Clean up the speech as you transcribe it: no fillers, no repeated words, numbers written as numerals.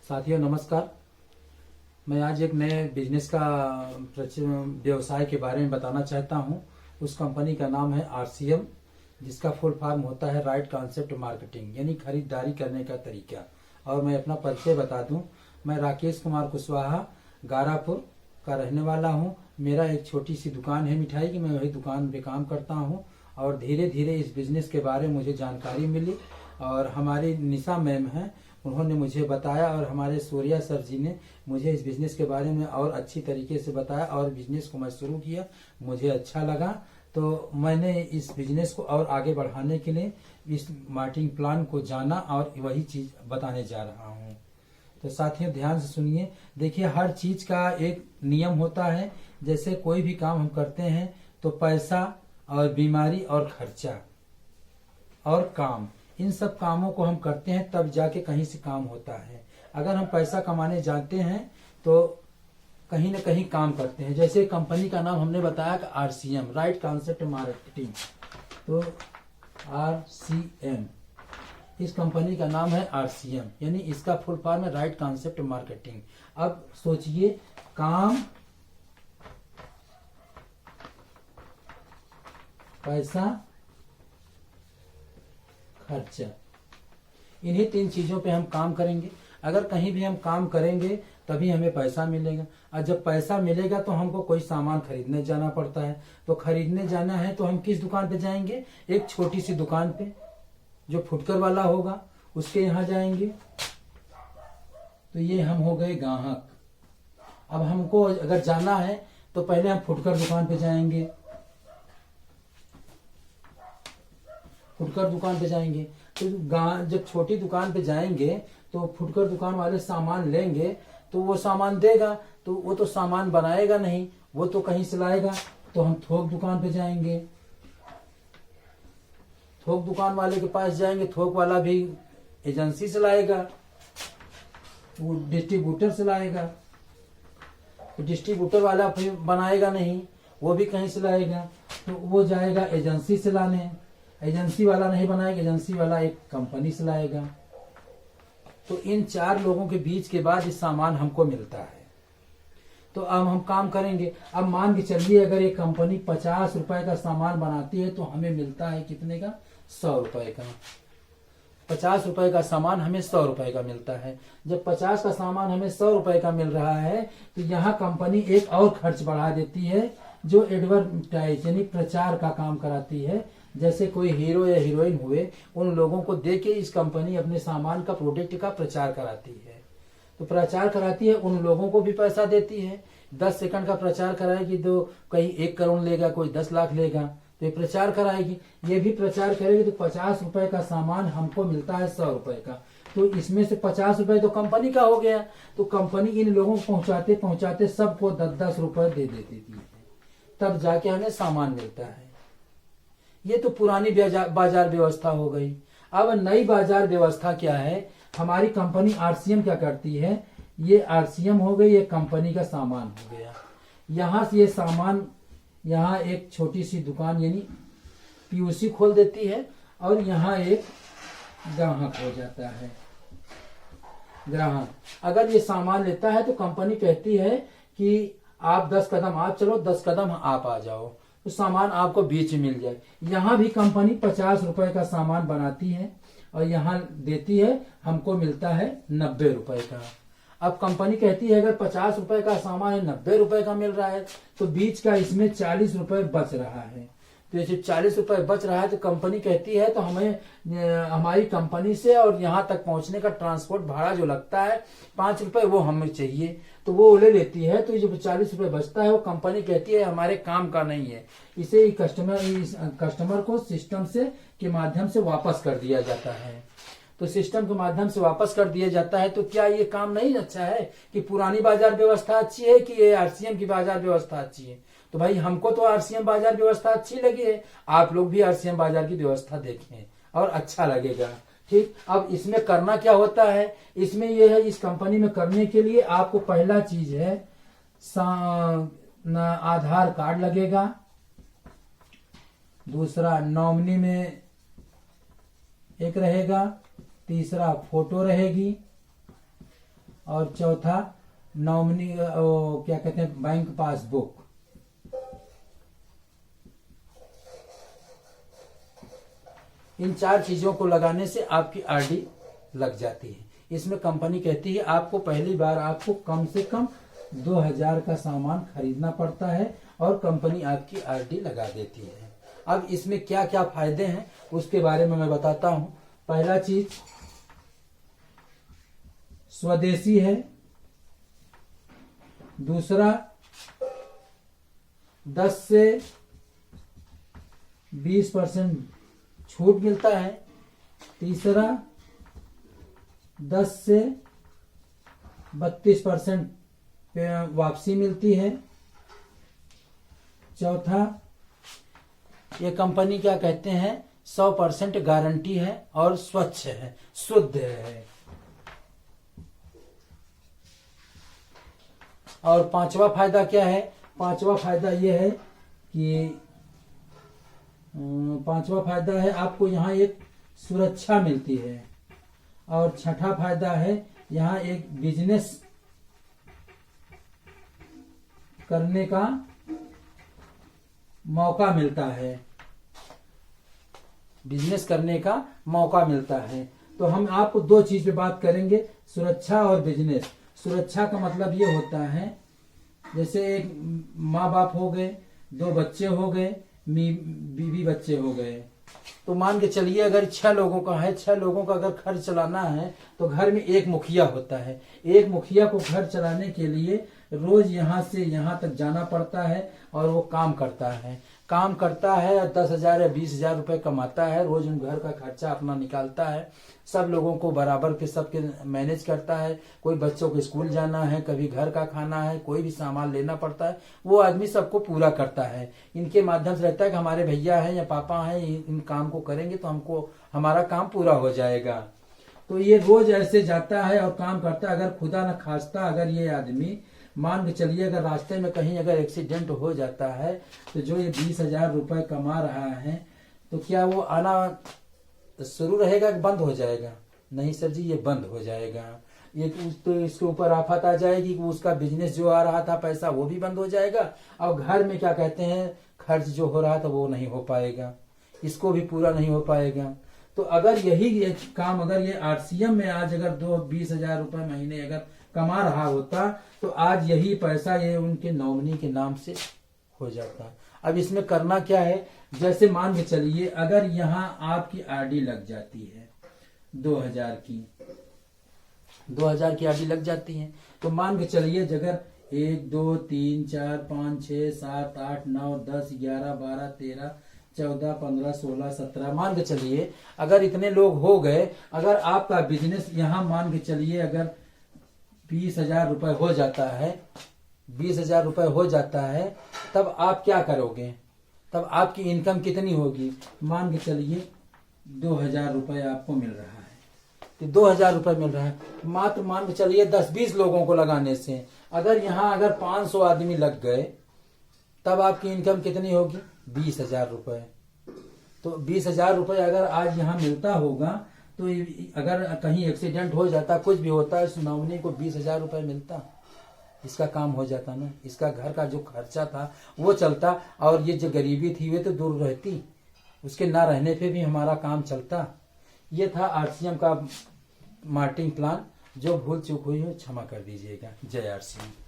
साथियों नमस्कार। मैं आज एक नए बिजनेस का व्यवसाय के बारे में बताना चाहता हूं। उस कंपनी का नाम है आरसीएम, जिसका फुल फॉर्म होता है राइट कॉन्सेप्ट मार्केटिंग, यानी खरीदारी करने का तरीका। और मैं अपना परिचय बता दूं, मैं राकेश कुमार कुशवाहा गारापुर का रहने वाला हूं। मेरा एक छोटी सी दुकान है मिठाई की, मैं वही दुकान पे काम करता हूं। और धीरे धीरे इस बिजनेस के बारे में मुझे जानकारी मिली और हमारी निशा मैम हैं, उन्होंने मुझे बताया और हमारे सूर्या सर जी ने मुझे इस बिजनेस के बारे में और अच्छी तरीके से बताया और बिजनेस को मैं शुरू किया। मुझे अच्छा लगा तो मैंने इस बिजनेस को और आगे बढ़ाने के लिए इस मार्केटिंग प्लान को जाना और वही चीज बताने जा रहा हूँ। तो साथियों ध्यान से सुनिए। देखिए, हर चीज का एक नियम होता है। जैसे कोई भी काम हम करते हैं तो पैसा और बीमारी और खर्चा और काम, इन सब कामों को हम करते हैं तब जाके कहीं से काम होता है। अगर हम पैसा कमाने जानते हैं तो कहीं ना कहीं काम करते हैं। जैसे कंपनी का नाम हमने बताया कि आरसीएम, राइट कॉन्सेप्ट मार्केटिंग। तो आरसीएम, इस कंपनी का नाम है आरसीएम, यानी इसका फुल फॉर्म है राइट कॉन्सेप्ट मार्केटिंग। अब सोचिए, काम, पैसा, खर्चा, इन्हीं तीन चीजों पे हम काम करेंगे। अगर कहीं भी हम काम करेंगे तभी हमें पैसा मिलेगा, और जब पैसा मिलेगा तो हमको कोई सामान खरीदने जाना पड़ता है। तो खरीदने जाना है तो हम किस दुकान पे जाएंगे? एक छोटी सी दुकान पे जो फुटकर वाला होगा उसके यहाँ जाएंगे। तो ये हम हो गए ग्राहक। अब हमको अगर जाना है तो पहले हम फुटकर दुकान पे जाएंगे, फुटकर दुकान पे जाएंगे। तो जब छोटी दुकान पे जाएंगे तो फुटकर दुकान वाले सामान लेंगे तो वो सामान देगा, तो वो तो सामान बनाएगा नहीं, वो तो कहीं से लाएगा। तो हम थोक दुकान पे जाएंगे, थोक दुकान वाले के पास जाएंगे, थोक वाला भी एजेंसी से लाएगा, वो डिस्ट्रीब्यूटर से लाएगा। तो डिस्ट्रीब्यूटर वाला फिर बनाएगा नहीं, वो भी कहीं से लाएगा, तो वो जाएगा एजेंसी से लाने। एजेंसी वाला नहीं बनाएगा, एजेंसी वाला एक कंपनी से लाएगा। तो इन चार लोगों के बीच के बाद इस सामान हमको मिलता है। तो अब हम काम करेंगे। अब मान के चलिए, अगर एक कंपनी 50 रुपए का सामान बनाती है तो हमें मिलता है कितने का? 100 रुपए का। 50 रुपए का सामान हमें 100 रुपए का मिलता है। जब 50 का सामान हमें 100 रुपए का मिल रहा है तो यहाँ कंपनी एक और खर्च बढ़ा देती है, जो एडवर्टाइज यानी प्रचार का काम कराती है। जैसे कोई हीरो या हीरोइन हुए, उन लोगों को दे के इस कंपनी अपने सामान का, प्रोडक्ट का प्रचार कराती है। तो प्रचार कराती है, उन लोगों को भी पैसा देती है। 10 सेकंड का प्रचार कराएगी तो कहीं 1 करोड़ लेगा, कोई 10 लाख लेगा। तो ये प्रचार कराएगी, ये भी प्रचार करेगी। तो 50 रुपए का सामान हमको मिलता है 100 रुपए का। तो इसमें से 50 रुपए तो कंपनी का हो गया। तो कंपनी इन लोगों को पहुंचाते पहुंचाते सबको 10-10 रुपए दे देती है, तब जाके हमें सामान मिलता है। ये तो पुरानी बाजार व्यवस्था हो गई। अब नई बाजार व्यवस्था क्या है? हमारी कंपनी आरसीएम क्या करती है? ये आरसीएम हो गई, ये कंपनी का सामान हो गया। यहां से ये सामान, यहाँ एक छोटी सी दुकान यानी पीयूसी खोल देती है और यहाँ एक ग्राहक हो जाता है। ग्राहक अगर ये सामान लेता है तो कंपनी कहती है कि आप 10 कदम आप चलो, 10 कदम आप आ जाओ, तो सामान आपको बीच में मिल जाए। यहाँ भी कंपनी 50 रुपए का सामान बनाती है और यहाँ देती है, हमको मिलता है 90 रुपए का। अब कंपनी कहती है अगर 50 रुपए का सामान है, 90 रुपए का मिल रहा है, तो बीच का इसमें 40 रुपए बच रहा है। तो जैसे 40 रुपए बच रहा है तो कंपनी कहती है तो हमें हमारी कंपनी से और यहाँ तक पहुंचने का ट्रांसपोर्ट भाड़ा जो लगता है 5 रुपए, वो हमें चाहिए। तो वो ले लेती है। तो जो 40 रुपए बचता है वो कंपनी कहती है हमारे काम का नहीं है, इसे कस्टमर को सिस्टम से के माध्यम से वापस कर दिया जाता है। तो सिस्टम के माध्यम से वापस कर दिया जाता है। तो क्या ये काम नहीं अच्छा है कि पुरानी बाजार व्यवस्था अच्छी है कि ये आरसीएम की बाजार व्यवस्था अच्छी है? तो भाई हमको तो आरसीएम बाजार व्यवस्था अच्छी लगी है, आप लोग भी आरसीएम बाजार की व्यवस्था देखें और अच्छा लगेगा। ठीक, अब इसमें करना क्या होता है? इसमें यह है, इस कंपनी में करने के लिए आपको पहला चीज है आधार कार्ड लगेगा, दूसरा नॉमिनी में एक रहेगा, तीसरा फोटो रहेगी, और चौथा नॉमिनी क्या कहते हैं बैंक पासबुक। इन 4 चीजों को लगाने से आपकी आरडी लग जाती है। इसमें कंपनी कहती है आपको पहली बार आपको कम से कम 2000 का सामान खरीदना पड़ता है और कंपनी आपकी आरडी लगा देती है। अब इसमें क्या क्या फायदे हैं उसके बारे में मैं बताता हूं। पहला चीज स्वदेशी है। दूसरा 10 से 20% छूट मिलता है। तीसरा 10 से 32% वापसी मिलती है। चौथा ये कंपनी क्या कहते हैं 100% गारंटी है और स्वच्छ है, शुद्ध है। और 5वां फायदा क्या है? 5वां फायदा ये है कि 5वां फायदा है आपको यहाँ एक सुरक्षा मिलती है। और 6ठा फायदा है यहाँ एक बिजनेस करने का मौका मिलता है। बिजनेस करने का मौका मिलता है। तो हम आपको 2 चीज पे बात करेंगे, सुरक्षा और बिजनेस। सुरक्षा का मतलब ये होता है जैसे एक माँ बाप हो गए, 2 बच्चे हो गए, बीवी बच्चे हो गए। तो मान के चलिए अगर 6 लोगों का है, 6 लोगों का अगर घर चलाना है तो घर में एक मुखिया होता है। एक मुखिया को घर चलाने के लिए रोज यहाँ से यहाँ तक जाना पड़ता है और वो काम करता है। 10,000 या 20,000 रुपए कमाता है। रोज उन घर का खर्चा अपना निकालता है। सब लोगों को बराबर के सबके मैनेज करता है। कोई बच्चों को स्कूल जाना है, कभी घर का खाना है, कोई भी सामान लेना पड़ता है, वो आदमी सबको पूरा करता है। इनके माध्यम से रहता है कि हमारे भैया हैं या पापा हैं, इन काम को करेंगे तो हमको हमारा काम पूरा हो जाएगा। तो ये रोज ऐसे जाता है और काम करता है। अगर खुदा न खास्ता अगर ये आदमी मान के चलिए अगर रास्ते में कहीं अगर एक्सीडेंट हो जाता है तो जो ये 20,000 रुपए कमा रहा है तो क्या वो आना शुरू रहेगा कि बंद हो जाएगा? नहीं सर जी, ये बंद हो जाएगा। ये तो इसके ऊपर आफत आ जाएगी कि उसका बिजनेस जो आ रहा था पैसा वो भी बंद हो जाएगा और घर में क्या कहते हैं खर्च जो हो रहा था वो नहीं हो पाएगा, इसको भी पूरा नहीं हो पाएगा। तो अगर यही काम अगर ये RCM में आज अगर 20,000 रुपए महीने अगर कमा रहा होता तो आज यही पैसा ये उनके नॉमिनी के नाम से हो जाता। अब इसमें करना क्या है, जैसे मान के चलिए अगर यहाँ आपकी आरडी लग जाती है 2000 की आरडी लग जाती है तो मान के चलिए अगर 1 2 3 4 5 6 7 8 9 10 11 12 13 14 15 16 17 मान के चलिए अगर इतने लोग हो गए। अगर आपका बिजनेस यहाँ मान के चलिए अगर 20,000 रुपए हो जाता है, 20,000 रुपए हो जाता है, तब आप क्या करोगे? तब आपकी इनकम कितनी होगी? मान के चलिए 2,000 रुपए आपको मिल रहा है। तो 2,000 रुपए मिल रहा है मात्र मान के चलिए 10-20 लोगों को लगाने से। अगर यहाँ अगर 500 आदमी लग गए तब आपकी इनकम कितनी होगी? 20,000 रुपए। तो 20,000 रुपए अगर आज यहाँ मिलता होगा तो अगर कहीं एक्सीडेंट हो जाता, कुछ भी होता है, उस नॉमिनी को 20,000 रुपए मिलता, इसका काम हो जाता ना। इसका घर का जो खर्चा था वो चलता और ये जो गरीबी थी वे तो दूर रहती, उसके ना रहने पे भी हमारा काम चलता। ये था RCM का मार्केटिंग प्लान। जो भूल चूक हुई हो क्षमा कर दीजिएगा। जय RCM।